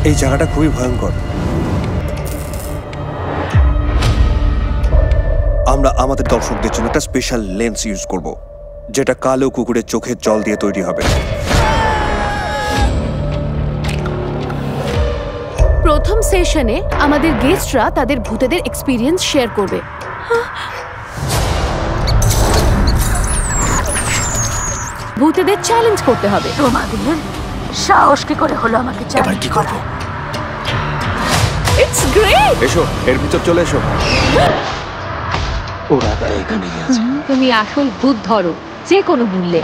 এই জায়গাটা খুবই ভয়ঙ্কর। আমরা আমাদের দর্শকদের জন্য একটা স্পেশাল লেন্স ইউজ করব, যেটা কালো কুকুরের চোখের জল দিয়ে তৈরি হবে। প্রথম সেশনে আমাদের গেস্টরা তাদের ভূতেদের এক্সপিরিয়েন্স শেয়ার করবে। ভূতেদের চ্যালেঞ্জ করতে হবে। তোমাদের সাহস কি করে হলো আমাকে এবার কি করব? It's great. এসো, এর ভিতর চলে এসো। ওরা এখানেই আছে। তুমি আসল ভূত ধরো যে কোনো মূল্যে।